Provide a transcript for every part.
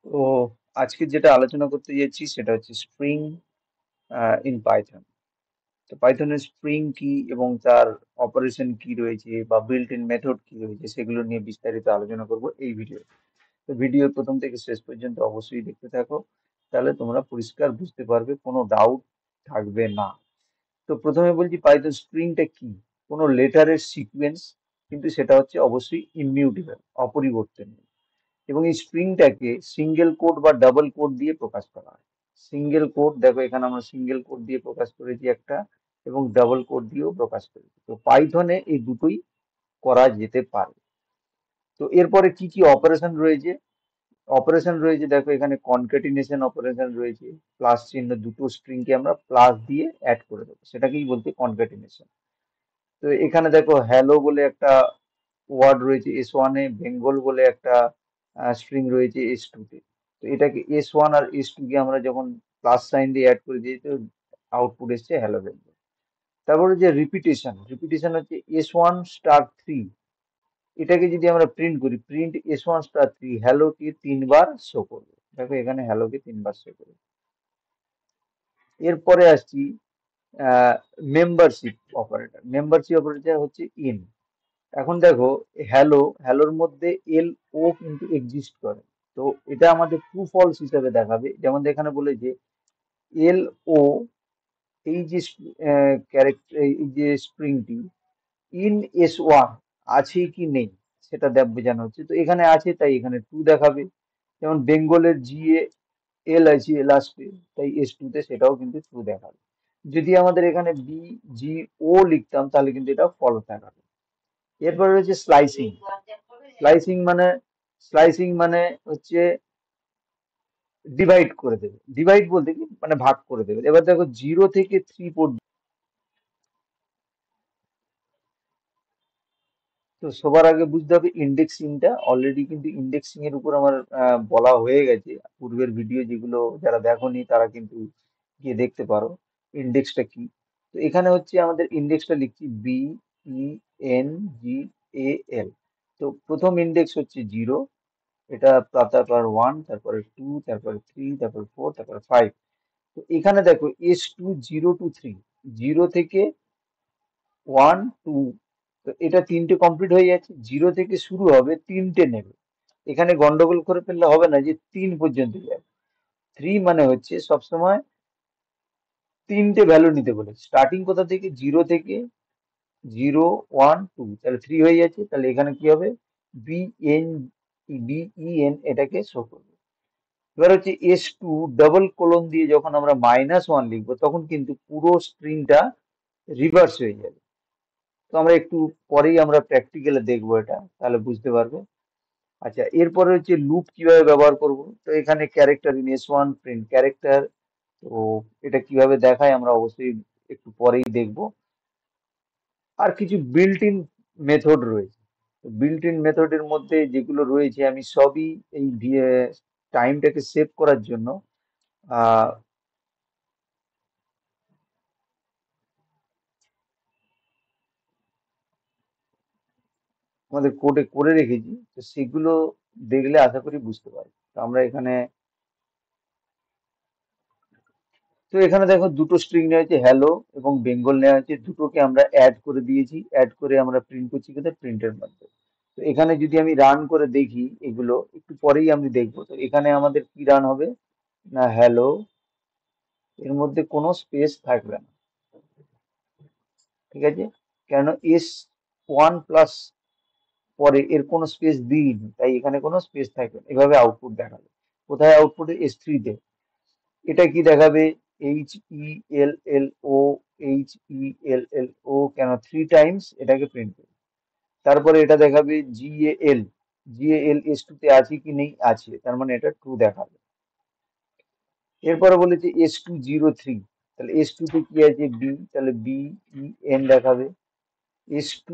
তো আজকে যেটা আলোচনা করতে যাচ্ছি সেটা হচ্ছে স্প্রিং ইন পাইথন। তো পাইথনের স্প্রিং কি এবং তার অপারেশন কি রয়েছে বা বিল্ট ইন মেথড কি রয়েছে সেগুলো নিয়ে বিস্তারিত আলোচনা করব এই ভিডিও। তো ভিডিও প্রথম থেকে শেষ পর্যন্ত অবশ্যই দেখতে থাকো, তাহলে তোমরা পরিষ্কার বুঝতে পারবে, কোনো ডাউট থাকবে না। তো প্রথমে বলছি পাইথন স্প্রিংটা কি। কোনো লেটারের সিকোয়েন্স, কিন্তু সেটা হচ্ছে অবশ্যই ইমিউটেবল, অপরিবর্তনীয়। এবং এই স্ট্রিংটাকে সিঙ্গেল কোট বা ডাবল কোট দিয়ে প্রকাশ করা হয়। সিঙ্গেল কোট, দেখো এখানে আমরা সিঙ্গেল কোট দিয়ে প্রকাশ করেছি একটা, এবং ডাবল কোট দিয়েও প্রকাশ করেছি। তো পাইথনে এই দুটোই করা যেতে পারে। তো এরপরে কি কি অপারেশন রয়েছে? অপারেশন রয়েছে, দেখো এখানে কনক্যাটিনেশন অপারেশন রয়েছে। প্লাস চিহ্ন দুটো স্ট্রিংকে আমরা প্লাস দিয়ে অ্যাড করে দেবো, সেটাকেই বলতে কনক্যাটিনেশন। তো এখানে দেখো হ্যালো বলে একটা ওয়ার্ড রয়েছে S1 এ, বেঙ্গল বলে একটা স্ট্রিং রয়েছে S2 তে। তো এটাকে S1 আর S2 কে আমরা যখন প্লাস সাইন দিয়ে অ্যাড করে দিই, তো আউটপুট এসছে হ্যালো বেঙ্গল। তারপরে যে রিপিটেশন, রিপিটেশন হচ্ছে S1*3। এটাকে যদি আমরা প্রিন্ট করি, প্রিন্ট S1*3, হ্যালো কে তিনবার শো করবে। দেখো এখানে হ্যালো কে তিনবার শো করবে। এরপরে আসছি মেম্বারশিপ অপারেটর। মেম্বারশিপ অপারেটর হচ্ছে ইন। এখন দেখো হ্যালোর মধ্যে এল ও কিন্তু এক্সিস্ট করে। তো এটা আমাদের ট্রু ফলস হিসেবে দেখাবে। যেমন এখানে বলে যে এল ও, এই যে ক্যারেক্টার, এই যে স্প্রিংটি ইন S1 আছে কি নেই সেটা বোঝানো হচ্ছে। তো এখানে আছে তাই এখানে ট্রু দেখাবে। যেমন বেঙ্গলের এল আছে লাস্টে, তাই S2 তে সেটাও কিন্তু ট্রু দেখাবে। যদি আমাদের এখানে BGO লিখতাম তাহলে কিন্তু এটা ফলস দেখাবে। এরপরে রয়েছে স্লাইসিং। স্লাইসিং মানে স্লাইসিং মানে হচ্ছে ডিভাইড করে দেবে। ডিভাইড বলতে কি মানে ভাগ করে দেবে। এবার দেখো 0 থেকে 3 পর্যন্ত। তো সবার আগে বুঝতে হবে ইন্ডেক্সিংটা। অলরেডি কিন্তু ইন্ডেক্সিং এর উপর আমার বলা হয়ে গেছে পূর্বের ভিডিও, যেগুলো যারা দেখোনি তারা কিন্তু গিয়ে দেখতে পারো ইন্ডেক্সটা কি। তো এখানে হচ্ছে আমাদের ইন্ডেক্সটা লিখছি BENGAL। তো প্রথম ইন্ডেক্স হচ্ছে 0, এটা, তারপর 1, তারপরে 2, তারপরে 3, তারপরে 4, তারপরে 5। তো এখানে দেখো S2 0 to 3, 0 থেকে 1 2। তো এটা তিনটে কমপ্লিট হয়ে যাচ্ছে। 0 থেকে শুরু হবে, তিনটে নেবে। এখানে গন্ডগোল করে ফেললে হবে না যে 3 পর্যন্ত যাবে। 3 মানে হচ্ছে সবসময় তিনটে ভ্যালু নিতে বলে। স্টার্টিং কোথা থেকে? 0 থেকে 0 1 2, তাহলে 3 হয়ে যাচ্ছে। তাহলে এখানে কি হবে? BEN এটাকে শো করবে। এবার হচ্ছে S2 ডাবল কোলন দিয়ে যখন আমরা -1 লিখবো, তখন কিন্তু পুরো স্ট্রিংটা রিভার্স হয়ে যাবে। তো আমরা একটু পরেই আমরা প্র্যাকটিক্যালে দেখবো এটা, তাহলে বুঝতে পারবে। আচ্ছা, এরপরে হচ্ছে লুপ কিভাবে ব্যবহার করব। তো এখানে character in S1 print character. তো এটা কিভাবে দেখায় আমরা অবশ্যই একটু পরেই দেখবো। আর কিছু বিল্ট ইন মেথড রয়েছে। বিল্ট ইন মেথডের মধ্যে যেগুলো রয়েছে আমি সবই এই টাইমটাকে সেভ করার জন্য আহ আমাদের কোডে করে রেখেছি। তো সেগুলো দেখলে আশা করি বুঝতে পারবে। তো আমরা এখানে, তো এখানে দেখো দুটো স্ট্রিং নেওয়া হয়েছে, হ্যালো এবং বেঙ্গল নেওয়া হয়েছে। দুটোকে আমরা অ্যাড করে দিয়েছি, অ্যাড করে আমরা প্রিন্ট করছি কিন্তু প্রিন্টের মধ্যে। তো এখানে যদি আমি রান করে দেখি, এগুলো একটু পরেই আমি দেখবো। তো এখানে আমাদের কি রান হবে না, হ্যালো, এর মধ্যে কোনো স্পেস থাকবে না। ঠিক আছে, কেন S1+ পরে এর কোনো স্পেস দিইনি, তাই এখানে কোনো স্পেস থাকবে না। এভাবে আউটপুট দেখাবে। কোথায় আউটপুটে? S3 তে। এটা কি দেখাবে? HELLO, HELLO, কেন 3 টাইমস এটাকে প্রিন্ট করবে। তারপরে এটা দেখাবে GAL, GAL S2 তে আছে কি নেই? আছে, তার মানে এটা ট্রু দেখাবে। এরপরে বলেছে S2 0 3, তাহলে S2 তে কি আছে? B, তাহলে BEN দেখাবে। S2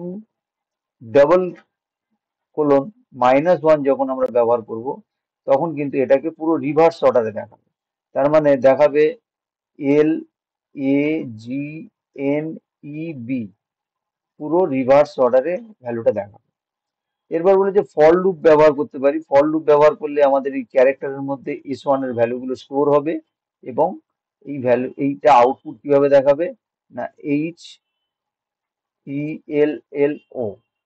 ডাবল কোলন -1 যখন আমরা ব্যবহার করব, তখন কিন্তু এটাকে পুরো রিভার্স অর্ডারে দেখাবে। তার মানে দেখাবে LAGNEB, পুরো রিভার্স অর্ডারে ভ্যালুটা দেখাবে। এরপর বলে যে ফর লুপ ব্যবহার করতে পারি। ফর লুপ ব্যবহার করলে আমাদের এই ক্যারেক্টারের মধ্যে S1 এর ভ্যালুগুলো স্টোর হবে এবং এই ভ্যালু এইটা আউটপুট কিভাবে দেখাবে না এইচ ই এল এল ও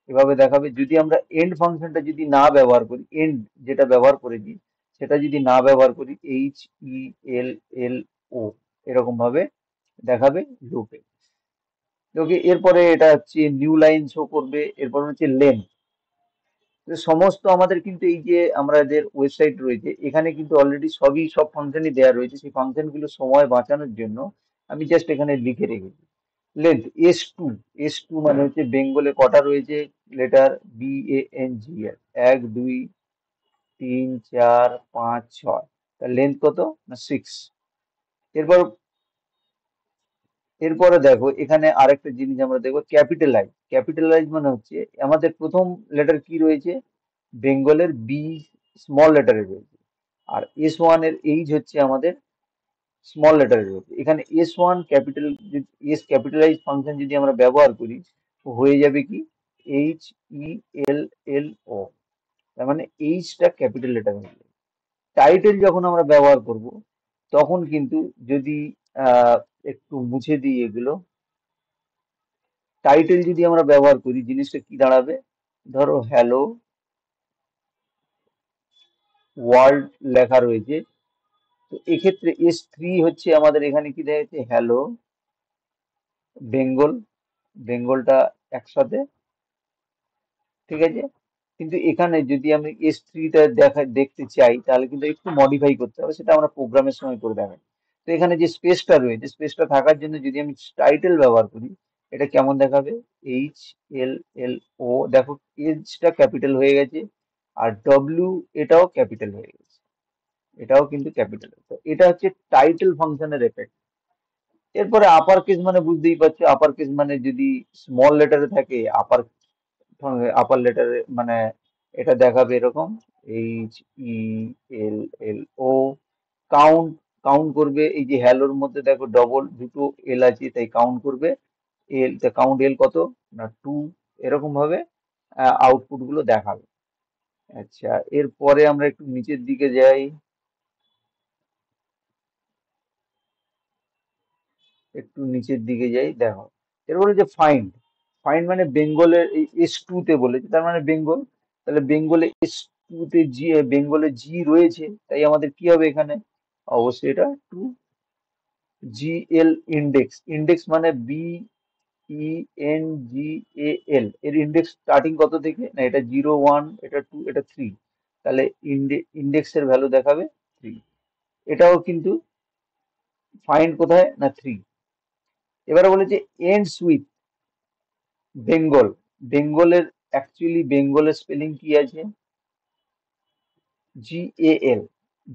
এভাবে দেখাবে। যদি আমরা এন্ড ফাংশনটা যদি না ব্যবহার করি, এন্ড যেটা ব্যবহার করেছি সেটা যদি না ব্যবহার করি, এইচ ই এল এল ও এরকম ভাবে দেখাবে লুপে। ওকে, এরপরে এটা হচ্ছে নিউ লাইন শো করবে। এরপর হচ্ছে লেন। সমস্ত আমাদের কিন্তু এই যে আমাদের ওয়েবসাইট রয়েছে এখানে কিন্তু অলরেডি সব ফাংশনই দেওয়া রয়েছে। সেই ফাংশনগুলো সময় বাঁচানোর জন্য আমি জাস্ট এখানে লিখে রেখেছি লেন্থ S2 মানে হচ্ছে বেঙ্গলে কটা রয়েছে লেটার BANGL 1 2 3 4 5 6। তার লেন্থ কত না 6। এরপর এরপরে দেখো এখানে আরেকটা জিনিস আমরা দেখবো ক্যাপিটালাইজ। ক্যাপিটালাইজ মানে হচ্ছে আমাদের প্রথম লেটার কি রয়েছে বেঙ্গলের বি স্মল লেটারে রয়েছে আর S1 এর এইচ হচ্ছে আমাদের স্মল লেটারে রয়েছে। এখানে S1 capital S capitalise function যদি আমরা ব্যবহার করি তো হয়ে যাবে কি এইচ ই এল এল ও, তার মানে এইচটা ক্যাপিটাল লেটার হয়ে যাবে। টাইটেল যখন আমরা ব্যবহার করব তখন কিন্তু যদি আহ একটু মুছে দিই এগুলো, টাইটেল যদি আমরা ব্যবহার করি জিনিসটা কি দাঁড়াবে ধরো হ্যালো ওয়ার্ল্ড লেখা রয়েছে। তো এক্ষেত্রে S3 হচ্ছে আমাদের এখানে কি দেখা যাচ্ছে হ্যালো বেঙ্গল, বেঙ্গলটা একসাথে, ঠিক আছে। কিন্তু এখানে যদি আমি S3টা দেখতে চাই তাহলে কিন্তু একটু মডিফাই করতে হবে, সেটা আমরা প্রোগ্রামের সময় করে দেখাই। তো এখানে যে স্পেসটা রয়েছে স্পেসটা থাকার জন্য যদি আমি টাইটেল ব্যবহার করি এটা কেমন দেখাবে এইচ এল এল ও, দেখো এইচটা ক্যাপিটাল হয়ে গেছে আর ডব্লিউ এটাও ক্যাপিটাল হয়ে গেছে, এটাও কিন্তু ক্যাপিটাল। তো এটা হচ্ছে টাইটেল ফাংশনের এফেক্ট। এরপরে আপার কেস মানে বুঝতেই পারছো, আপার কেস মানে যদি স্মল লেটারে থাকে আপার লেটারে মানে এটা দেখাবে এরকম এইচ ই এল এল ও। কাউন্ট, কাউন্ট করবে এই যে হ্যালোর মধ্যে দেখো ডবল দুটো এল আছে তাই কাউন্ট করবে এল, কাউন্ট এল কত না 2। এরকম ভাবে আউটপুট গুলো দেখাবে। আচ্ছা, এরপরে আমরা একটু নিচের দিকে যাই, একটু নিচের দিকে যাই দেখো এরপরে যে ফাইন্ড। ফাইন্ড মানে বেঙ্গলের এই S2 তে বলেছে তার মানে বেঙ্গল, তাহলে বেঙ্গলে S2 তে জি, বেঙ্গলে জি রয়েছে তাই আমাদের কি হবে এখানে অবশ্যই এটা টু। GL ইন্ডেক্স, ইন্ডেক্স মানে BENGAL, এর ইন্ডেক্স স্টার্টিং কত থেকে না এটা 0 1 এটা 2 এটা 3, তাহলে ইন্ডেক্সের ভ্যালু দেখাবে 3। এটাও কিন্তু ফাইন্ড কোথায় না 3। এবারে বলেছে এন্ডস উইথ বেঙ্গল। বেঙ্গলের অ্যাকচুয়ালি বেঙ্গলের স্পেলিং কি আছে GAL,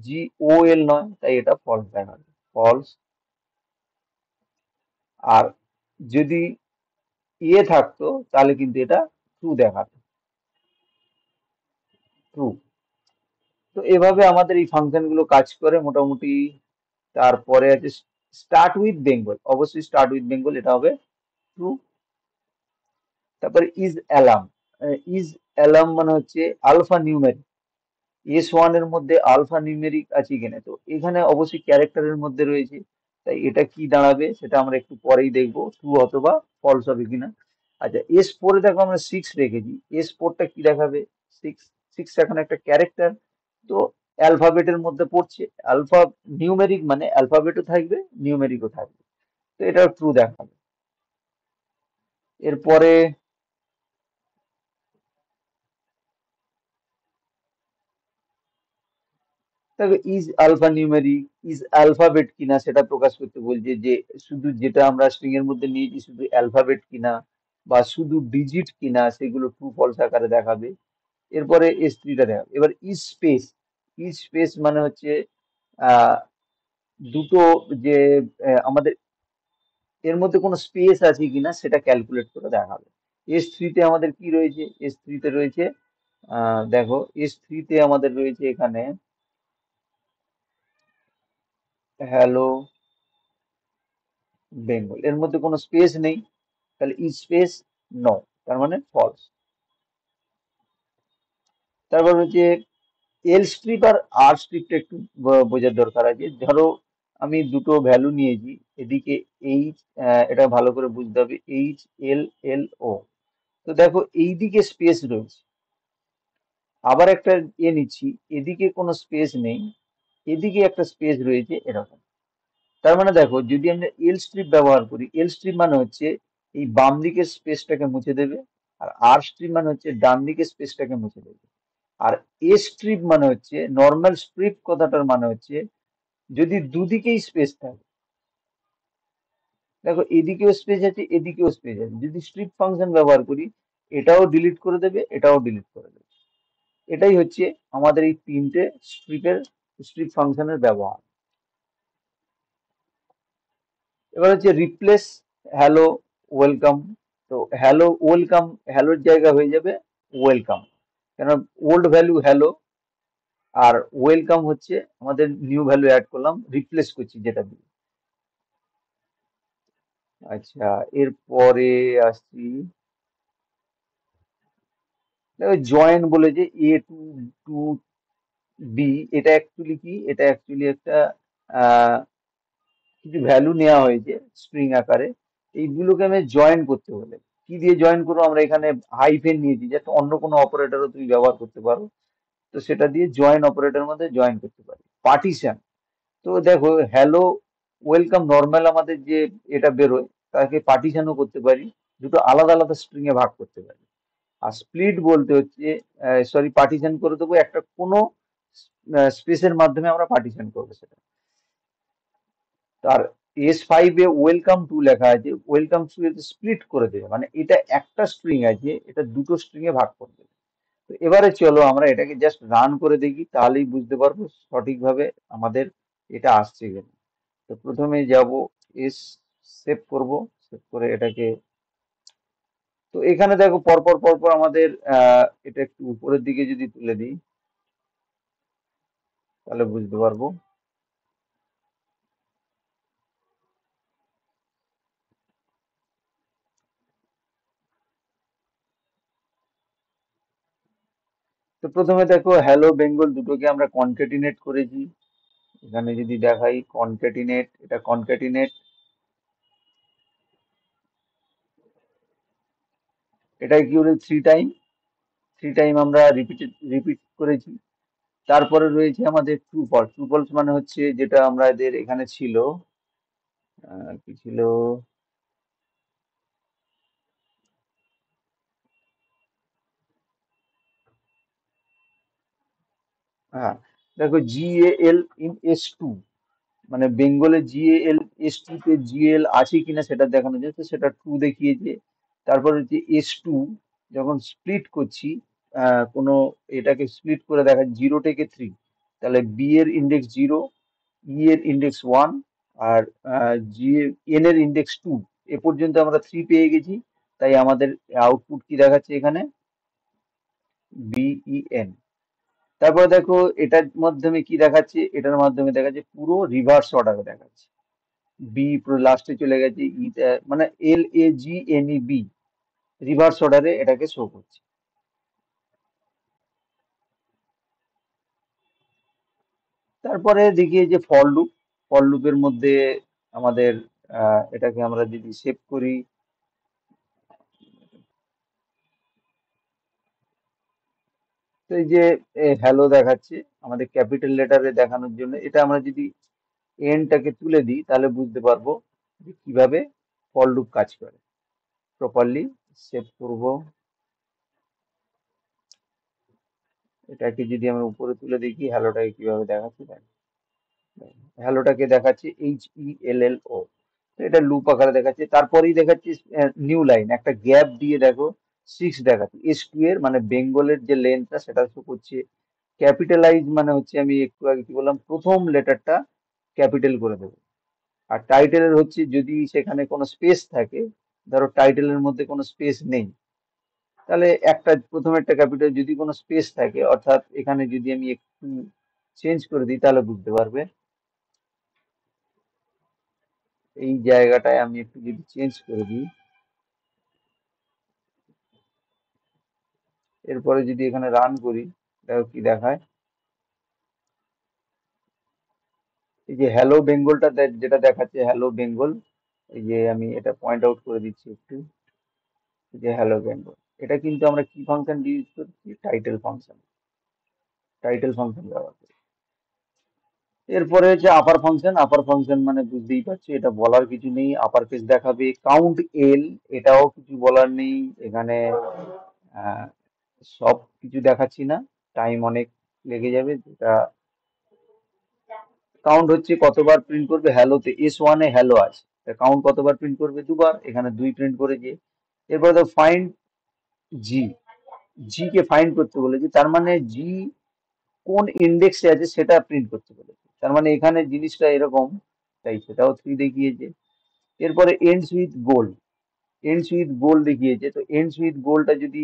GOL নয় তাই এটা ফলস দেখাবে, ফলস। আর যদি ইয়ে থাকতো তাহলে কিন্তু এটা ট্রু দেখাবে, ট্রু। তো এভাবে আমাদের এই ফাংশন গুলো কাজ করে মোটামুটি। তারপরে আছে স্টার্ট উইথ বেঙ্গল, অবশ্যই স্টার্ট উইথ বেঙ্গল এটা হবে ট্রু। তারপরে ইজ অ্যালার্ম, ইজ অ্যালার্ম মানে হচ্ছে আলফা নিউমেরিক। S1 এর মধ্যে আলফা নিউমেরিক আছে কিনা, তো এখানে অবশ্যই ক্যারেক্টারের মধ্যে রয়েছে তাই এটা কি দাঁড়াবে সেটা আমরা একটু পরেই দেখবো ট্রু অথবা ফলস হবে কিনা। আচ্ছা, S4 এ দেখো আমরা 6 রেখেছি, S4টা কি দেখাবে 6, 6 এখন একটা ক্যারেক্টার তো অ্যালফাবেটের মধ্যে পড়ছে, আলফা নিউমেরিক মানে অ্যালফাবেটও থাকবে নিউমেরিকও থাকবে, তো এটা ট্রু দেখাবে। এরপরে তবে is alpha numeric is alphabet কিনা সেটা প্রকাশ করতে বলছে, যে শুধু যেটা আমরা স্ট্রিং এর মধ্যে নিয়েছি শুধু অ্যালফাবেট কিনা বা শুধু ডিজিট কিনা সেগুলো ট্রু ফলস আকারে দেখাবে। এরপরে S3টা দেখাবে। এবার ইজ স্পেস, ইজ স্পেস মানে হচ্ছে আহ দুটো যে আমাদের এর মধ্যে কোনো স্পেস আছে কিনা সেটা ক্যালকুলেট করে দেখাবে। S3তে আমাদের কি রয়েছে, S3তে রয়েছে দেখো S3তে আমাদের রয়েছে এখানে হ্যালো বেঙ্গল, এর মধ্যে কোনো স্পেস নেই তাহলে ই স্পেস নো, তার মানে ফলস। তারপর হচ্ছে এল স্ট্রিপ আর আর স্ট্রিপটা একটু বোঝার দরকার আছে। ধরো আমি দুটো ভ্যালু নিয়েছি, এদিকে এইচ, এটা ভালো করে বুঝতে হবে, এইচ এল এল ও। তো দেখো এইদিকে স্পেস রয়েছে, আবার একটা নিচ্ছি, এদিকে কোনো স্পেস নেই, এদিকে একটা স্পেস রয়েছে এরকম। তার মানে দেখো যদি আমরা এল স্ট্রিপ ব্যবহার করি, এল স্ট্রিপ মানে হচ্ছে এই বাম দিকের স্পেসটাকে মুছে দেবে, আর আর স্ট্রিপ মানে হচ্ছে ডান দিকের স্পেসটাকে মুছে দেবে। আর এ স্ট্রিপ মানে হচ্ছে, নর্মাল স্ট্রিপ কথাটার মানে হচ্ছে যদি দুদিকেই স্পেস থাকে, দেখো এদিকেও স্পেস আছে এদিকেও স্পেস আছে, যদি স্ট্রিপ ফাংশন ব্যবহার করি, এটাও ডিলিট করে দেবে এটাও ডিলিট করে দেবে। এটাই হচ্ছে আমাদের এই তিনটে স্ট্রিপ ফাংশনের ব্যবহার। এবার হচ্ছে রিপ্লেস হ্যালো ওয়েলকাম। তো হ্যালো ওয়েলকাম, হ্যালোর জায়গা হয়ে যাবে ওয়েলকাম, কেন ওল্ড ভ্যালু হ্যালো, আর ওয়েলকাম হচ্ছে আমাদের নিউ ভ্যালু অ্যাড করলাম, রিপ্লেস করছি যেটা দিয়ে। আচ্ছা, এরপরে আসছি, দেখো জয়েন বলে যে এ টু টু বি, এটা অ্যাকচুয়ালি কি, এটা অ্যাকচুয়ালি একটা আহ, কিছু ভ্যালু নেওয়া হয়েছে স্ট্রিং আকারে, এইগুলোকে আমি জয়েন করতে হলে কি দিয়ে জয়েন করবো, আমরা এখানে হাইফেন নিয়েছি, যাতে অন্য কোনো অপারেটরও তুমি ব্যবহার করতে পারো। তো সেটা দিয়ে জয়েন অপারেটরের মধ্যে জয়েন করতে পারি। পার্টিশন, তো দেখো হ্যালো ওয়েলকাম নর্মাল আমাদের যে এটা বেরোয়, তাকে পার্টিশনও করতে পারি, দুটো আলাদা আলাদা স্ট্রিং এ ভাগ করতে পারি। আর স্প্লিট বলতে হচ্ছে, সরি, পার্টিশন করে দেবো একটা কোনো স্পেসের মাধ্যমে আমরা পার্টিশন করবো সেটা। তার S5 এ ওয়েলকাম টু লেখা আছে, ওয়েলকাম টু স্প্লিট করে দেবে, মানে এটা একটা স্ট্রিং আছে, এটা দুটো স্ট্রিং এ ভাগ করে দেবে। তো এবারে চলো আমরা এটাকে জাস্ট রান করে দেখি, তাহলেই বুঝতে পারবো সঠিকভাবে আমাদের এটা আসছে কিনা। তো প্রথমে যাব, এস, সেভ করব, সেভ করে এটাকে, তো এখানে দেখো পরপর পরপর আমাদের এটা একটু উপরের দিকে যদি তুলে দিই তাহলে বুঝতে পারবো। তো প্রথমে দেখো হ্যালো বেঙ্গল দুটোকে আমরা কনকেটিনেট করেছি, এখানে যদি দেখাই কনকেটিনেট, এটা কনকেটিনেট, এটা কি হলো থ্রি টাইম আমরা রিপিট করেছি। তারপরে রয়েছে আমাদের ট্রু ফলস মানে হচ্ছে যেটা আমাদের এখানে ছিল, কি ছিল, হ্যাঁ, দেখো GAL ইন S2, মানে বেঙ্গলে GAL S2 তে GAL আছে কিনা সেটা দেখানো যায়, তো সেটা ট্রু দেখিয়েছে। তারপর হচ্ছে S2 যখন স্প্লিট করছি, কোনো এটাকে স্প্লিট করে দেখা 0 থেকে 3, তাহলে বি এর ইন্ডেক্স 0, ই এর ইন্ডেক্স 1, আর জি এন এর ইন্ডেক্স 2, এ পর্যন্ত আমরা 3 পেয়ে গেছি। তাই আমাদের আউটপুট কি দেখাচ্ছে এখানে, BEN। তারপরে দেখো এটার মাধ্যমে কি দেখাচ্ছে, এটার মাধ্যমে দেখাচ্ছে পুরো রিভার্স অর্ডারে দেখাচ্ছে, বি পুরো লাস্টে চলে গেছে, মানে LAGNEB, রিভার্স অর্ডারে এটাকে শো করছে। তারপরে দেখি এই যে ফর লুপের মধ্যে আমাদের এটাকে আমরা যদি সেভ করি, তো এই যে হ্যালো দেখাচ্ছে আমাদের ক্যাপিটাল লেটারে দেখানোর জন্য। এটা আমরা যদি এনটাকে তুলে দিই তাহলে বুঝতে পারবো যে কিভাবে ফর লুপ কাজ করে প্রপারলি। সেভ করব, এটাকে যদি আমরা উপরে তুলে দেখি হ্যালোটাকে কিভাবে দেখাচ্ছে, হ্যালোটাকে দেখাচ্ছে HELLO, এটা লুপ আকারে দেখাচ্ছে। তারপরেই দেখাচ্ছে নিউ লাইন, একটা গ্যাপ দিয়ে দেখো 6 দেখাচ্ছে, S2 এর মানে বেঙ্গলের যে লেন্থটা সেটা শো করছে। ক্যাপিটালাইজ মানে হচ্ছে আমি একটু আগে কি বললাম, প্রথম লেটারটা ক্যাপিটাল করে দেবো। আর টাইটেলের হচ্ছে যদি সেখানে কোনো স্পেস থাকে, ধরো টাইটেলের মধ্যে কোনো স্পেস নেই, তাহলে একটা প্রথমে একটা ক্যাপিটাল, যদি কোনো স্পেস থাকে, অর্থাৎ এখানে যদি আমি একটু চেঞ্জ করে দিই তাহলে বুঝতে পারবে। এই জায়গাটায় আমি একটু যদি চেঞ্জ করে দিই, এরপরে যদি এখানে রান করি, দেখো কি দেখায়। এই যে হ্যালো বেঙ্গলটা যেটা দেখাচ্ছে হ্যালো বেঙ্গল, এই যে আমি এটা পয়েন্ট আউট করে দিচ্ছি একটু, এই যে হ্যালো বেঙ্গল, এটা কিন্তু আমরা কি ফাংশন ইউজ করছি, টাইটেল ফাংশন, টাইটেল ফাংশন ব্যবহার করি। এরপরে হচ্ছে আপার ফাংশন। আপার ফাংশন মানে বুঝতেই পারছি, এটা বলার কিছু নেই, আপার কেস দেখাবে। কাউন্ট এল, এটাও কিছু বলার নেই এখানে, আহ, সব কিছু দেখাচ্ছি না, টাইম অনেক লেগে যাবে। যেটা কাউন্ট হচ্ছে কতবার প্রিন্ট করবে, হ্যালোতে S1 এ হ্যালো আছে, কাউন্ট কতবার প্রিন্ট করবে, দুবার, এখানে দুই প্রিন্ট করেছে। এরপরে তো ফাইন্ড জি, জি কে ফাইন্ড করতে বলেছে, তার মানে জি কোন ইন্ডেক্সে আছে সেটা প্রিন্ট করতে বলেছে, তার মানে এখানে জিনিসটা এরকম, তাই সেটাও 3 দেখিয়েছে। এরপরে ends with goal, ends with goal দেখিয়েছে। তো এন্ডস উইথ গোলটা যদি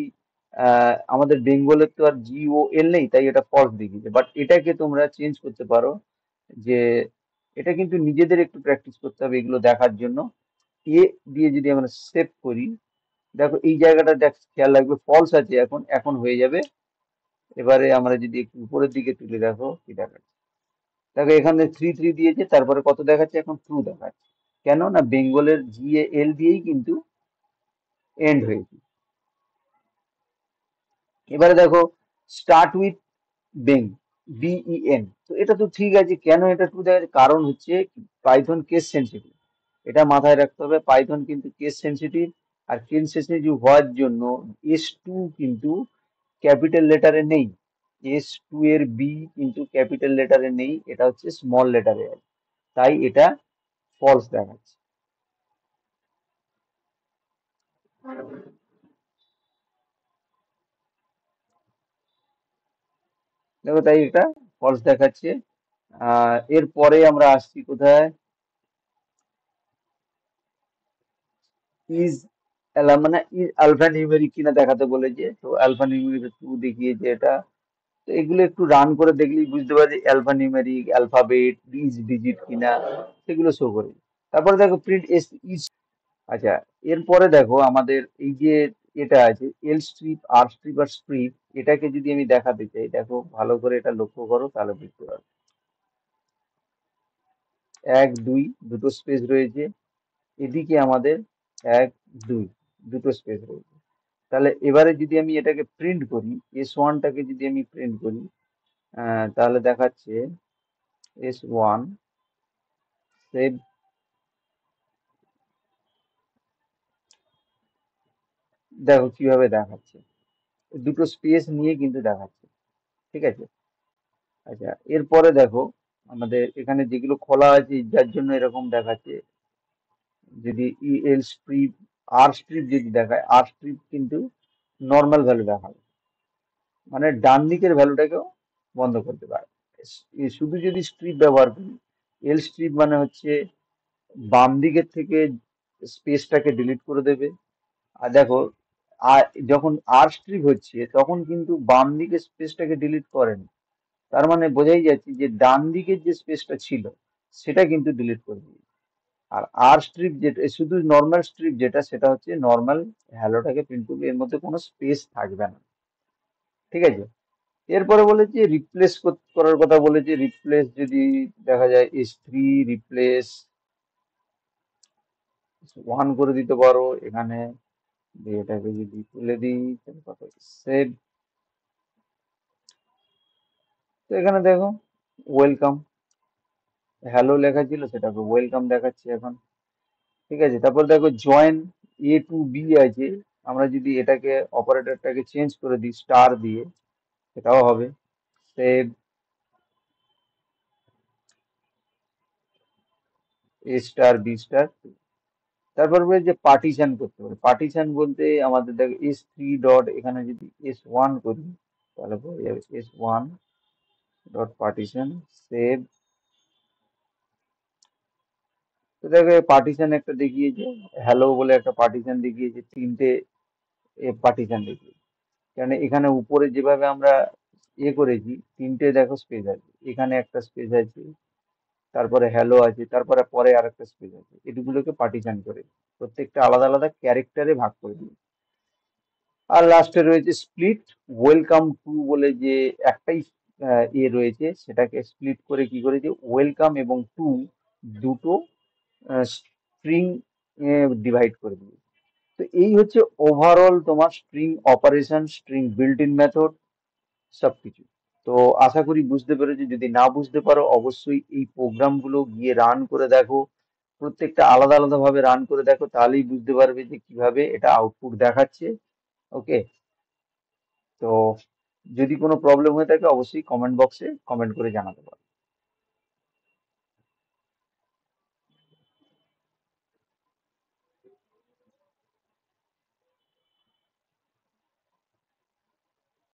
আমাদের বেঙ্গলের তো আর GOL নেই, তাই এটা ফলস দেখিয়েছে, বাট এটাকে তোমরা চেঞ্জ করতে পারো, যে এটা কিন্তু নিজেদের একটু প্র্যাকটিস করতে হবে এগুলো দেখার জন্য। এ দিয়ে যদি আমরা সেভ করি, দেখো এই জায়গাটা দেখ, খেয়াল রাখবে ফলস আছে, এখন এখন হয়ে যাবে। এবারে আমরা যদি একটু উপরের দিকে তুলে দেখো কি দেখাচ্ছে, দেখো এখানে 3 3 দিয়েছে, তারপরে কত দেখাচ্ছে, এখন ট্রু দেখাচ্ছে। কেন না, বেঙ্গলের GAL দিয়েই কিন্তু এন্ড হয়েছে। এবারে দেখো স্টার্ট উইথ বেং, BEN, তো এটা তো ঠিক আছে, কেন এটা ট্রু দেখাচ্ছে, কারণ হচ্ছে পাইথন কেস সেন্সিটিভ, এটা মাথায় রাখতে হবে, পাইথন কিন্তু কেস সেন্সিটিভ। আর কেস সেন্সিটিভ হওয়ার জন্য S2 কিন্তু ক্যাপিটাল লেটারে নেই, S2 এর বি কিন্তু ক্যাপিটাল লেটারে নেই, এটা হচ্ছে স্মল লেটারে আছে, তাই এটা ফলস দেখাচ্ছে। দেখো তাই এটা ফলস দেখাচ্ছে। এরপরে আমরা আসছি কোথায়, ইজ মানে ইজ আলফা নিউমেরিক কিনা দেখাতে বলেছে, তো আলফা নিউমেরিক 2 দেখিয়েছে এটা। তো এগুলো একটু রান করে দেখলেই বুঝতে পারছি অ্যালফা নিউমেরিক, অ্যালফাবেট, বিজ ডিজিট কিনা, সেগুলো শো করে। তারপরে দেখো প্রিন্ট এস ইজ। আচ্ছা, এরপরে দেখো আমাদের এই যে এটা আছে এল স্ট্রিপ, আর স্ট্রিপ আর স্ট্রিপ, এটাকে যদি আমি দেখাতে চাই, দেখো ভালো করে এটা লক্ষ্য করো তাহলে বুঝতে পারবে। 1 2 দুটো স্পেস রয়েছে, এদিকে আমাদের 1 2 দুটো স্পেস রয়েছে। তাহলে এবারে যদি আমি এটাকে প্রিন্ট করি, S1টাকে যদি আমি প্রিন্ট করি, তাহলে দেখাচ্ছে S1 সেভ, দেখো কিভাবে দেখাচ্ছে, দুটো স্পেস নিয়ে কিন্তু দেখাচ্ছে, ঠিক আছে। আচ্ছা, এরপরে দেখো আমাদের এখানে যেগুলো খোলা আছে, যার জন্য এরকম দেখাচ্ছে, যদি EL স্ট্রিপ, আর স্ট্রিপ যদি দেখায়, আর স্ট্রিপ কিন্তু নর্মাল ভ্যালু দেখাবে, মানে ডান দিকের ভ্যালুটাকেও বন্ধ করতে পারে। শুধু যদি স্ট্রিপ ব্যবহার করি, এল স্ট্রিপ মানে হচ্ছে বাম দিকের থেকে স্পেসটাকে ডিলিট করে দেবে। আর দেখো, আর যখন আর স্ট্রিপ হচ্ছে তখন কিন্তু বাম দিকের স্পেসটাকে ডিলিট করেন, তার মানে বোঝাই যাচ্ছে যে ডান দিকের যে স্পেসটা ছিল সেটা কিন্তু ডিলিট করে দিই। আর আর স্ট্রিপ যেটা, শুধু নর্মাল স্ট্রিপ যেটা, সেটা হচ্ছে নর্মাল হ্যালোটাকে প্রিন্ট করবে, এর মধ্যে কোনো স্পেস থাকবে না, ঠিক আছে। এরপরে বলেছে রিপ্লেস করার কথা বলেছে, রিপ্লেস যদি দেখা যায় S3 রিপ্লেস 1 করে দিতে পারো এখানে, দিয়ে এটাকে যদি তুলে দিই তাহলে কত, সেভ। তো এখানে দেখো ওয়েলকাম, হ্যালো লেখা ছিল সেটাকে ওয়েলকাম দেখাচ্ছে এখন, ঠিক আছে। তারপর দেখো জয়েন A to B আছে, আমরা যদি এটাকে অপারেটরটাকে চেঞ্জ করে দিই স্টার দিয়ে, সেটাও হবে, সেভ, A*B*। তারপর বলে যে পার্টিশন করতে পারে, পার্টিশন বলতে আমাদের দেখো S3 ডট, এখানে যদি S1 করি তাহলে হয়ে যাবে S1 ডট পার্টিশন, সেভ। তো দেখো পার্টিশন একটা দেখিয়েছে, হ্যালো বলে একটা পার্টিশন দেখিয়েছে, তিনটে পার্টিশন দেখিয়েছে, কারণ এখানে উপরে যেভাবে আমরা করেছি, তিনটে দেখো স্পেস আছে, এখানে একটা স্পেস আছে, তারপরে হ্যালো আছে, তারপরে পরে আরেকটা স্পেস আছে, এগুলোকে পার্টিশন করে প্রত্যেকটা আলাদা আলাদা ক্যারেক্টারে ভাগ করে দিই। আর লাস্টে রয়েছে স্প্লিট। ওয়েলকাম টু বলে যে একটাই রয়েছে, সেটাকে স্প্লিট করে কি করেছে, ওয়েলকাম এবং টু দুটো স্ট্রিং ডিভাইড করে দিয়েছে। তো এই হচ্ছে ওভারঅল তোমার string operation, string built in method, সবকিছু। তো আশা করি বুঝতে পেরেছো। যদি না বুঝতে পারো অবশ্যই এই প্রোগ্রামগুলো গিয়ে রান করে দেখো, প্রত্যেকটা আলাদা আলাদা ভাবে রান করে দেখো, তাহলেই বুঝতে পারবে যে কিভাবে এটা আউটপুট দেখাচ্ছে। ওকে। তো যদি কোনো প্রবলেম হয়ে থাকে অবশ্যই কমেন্ট বক্সে কমেন্ট করে জানাতে পারো।